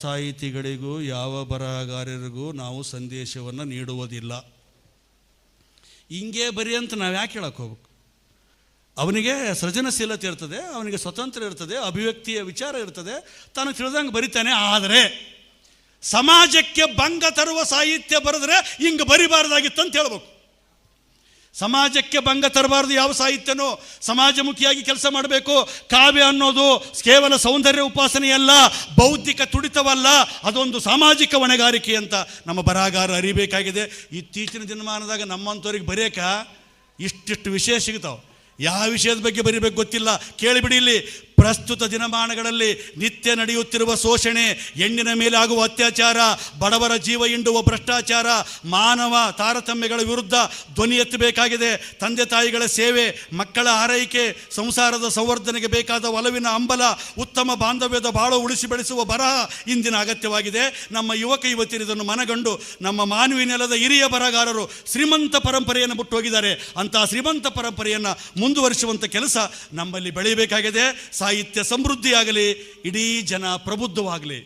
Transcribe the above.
ಸಾಹಿತಿಗಳಿಗೂ ಯಾವ ಬರಹಗಾರರಿಗೂ ನಾವು ಸಂದೇಶವನ್ನು ನೀಡುವುದಿಲ್ಲ. ಹಿಂಗೆ ಬರಿ ಅಂತ ನಾವು ಯಾಕೆ ಹೇಳಕ್ಕೆ ಹೋಗ್ಬೇಕು? ಅವನಿಗೆ ಸೃಜನಶೀಲತೆ ಇರ್ತದೆ, ಅವನಿಗೆ ಸ್ವತಂತ್ರ ಇರ್ತದೆ, ಅಭಿವ್ಯಕ್ತಿಯ ವಿಚಾರ ಇರ್ತದೆ, ತಾನು ತಿಳಿದಂಗೆ ಬರಿತಾನೆ. ಆದರೆ ಸಮಾಜಕ್ಕೆ ಭಂಗ ತರುವ ಸಾಹಿತ್ಯ ಬರೆದ್ರೆ ಹಿಂಗೆ ಬರಿಬಾರ್ದಾಗಿತ್ತಂತ ಹೇಳ್ಬೇಕು. ಸಮಾಜಕ್ಕೆ ಭಂಗ ತರಬಾರ್ದು ಯಾವ ಸಾಹಿತ್ಯನೂ. ಸಮಾಜಮುಖಿಯಾಗಿ ಕೆಲಸ ಮಾಡಬೇಕು. ಕಾವ್ಯ ಅನ್ನೋದು ಕೇವಲ ಸೌಂದರ್ಯ ಉಪಾಸನೆಯಲ್ಲ, ಬೌದ್ಧಿಕ ತುಡಿತವಲ್ಲ, ಅದೊಂದು ಸಾಮಾಜಿಕ ಹೊಣೆಗಾರಿಕೆ ಅಂತ ನಮ್ಮ ಬರಹಗಾರ ಅರಿಬೇಕಾಗಿದೆ. ಇತ್ತೀಚಿನ ದಿನಮಾನದಾಗ ನಮ್ಮಂಥವ್ರಿಗೆ ಬರೆಯೋಕ ಇಷ್ಟಿಷ್ಟು ವಿಷಯ ಸಿಗ್ತಾವೆ. ಯಾವ ವಿಷಯದ ಬಗ್ಗೆ ಬರೀಬೇಕು ಗೊತ್ತಿಲ್ಲ. ಕೇಳಿಬಿಡಿ, ಇಲ್ಲಿ ಪ್ರಸ್ತುತ ದಿನಮಾನಗಳಲ್ಲಿ ನಿತ್ಯ ನಡೆಯುತ್ತಿರುವ ಶೋಷಣೆ, ಹೆಣ್ಣಿನ ಮೇಲೆ ಆಗುವ ಅತ್ಯಾಚಾರ, ಬಡವರ ಜೀವ ಹಿಂಡುವ ಭ್ರಷ್ಟಾಚಾರ, ಮಾನವ ತಾರತಮ್ಯಗಳ ವಿರುದ್ಧ ಧ್ವನಿ ಎತ್ತಬೇಕಾಗಿದೆ. ತಂದೆ ತಾಯಿಗಳ ಸೇವೆ, ಮಕ್ಕಳ ಆರೈಕೆ, ಸಂಸಾರದ ಸಂವರ್ಧನೆಗೆ ಬೇಕಾದ ಒಲವಿನ ಹಂಬಲ, ಉತ್ತಮ ಬಾಂಧವ್ಯದ ಬಾಳು ಉಳಿಸಿ ಬೆಳೆಸುವ ಬರಹ ಇಂದಿನ ಅಗತ್ಯವಾಗಿದೆ. ನಮ್ಮ ಯುವಕ ಯುವತಿಯರು ಇದನ್ನು ಮನಗಂಡು ನಮ್ಮ ಮಾನವೀಯ ನೆಲದ ಹಿರಿಯ ಬರಹಗಾರರು ಶ್ರೀಮಂತ ಪರಂಪರೆಯನ್ನು ಬಿಟ್ಟು ಹೋಗಿದ್ದಾರೆ. ಅಂತಹ ಶ್ರೀಮಂತ ಪರಂಪರೆಯನ್ನು ಮುಂದುವರಿಸುವಂಥ ಕೆಲಸ ನಮ್ಮಲ್ಲಿ ಬೆಳೆಯಬೇಕಾಗಿದೆ. ಸಾಹಿತ್ಯ ಸಮೃದ್ಧಿಯಾಗಲಿ, ಇಡೀ ಜನ ಪ್ರಬುದ್ಧವಾಗಲಿ.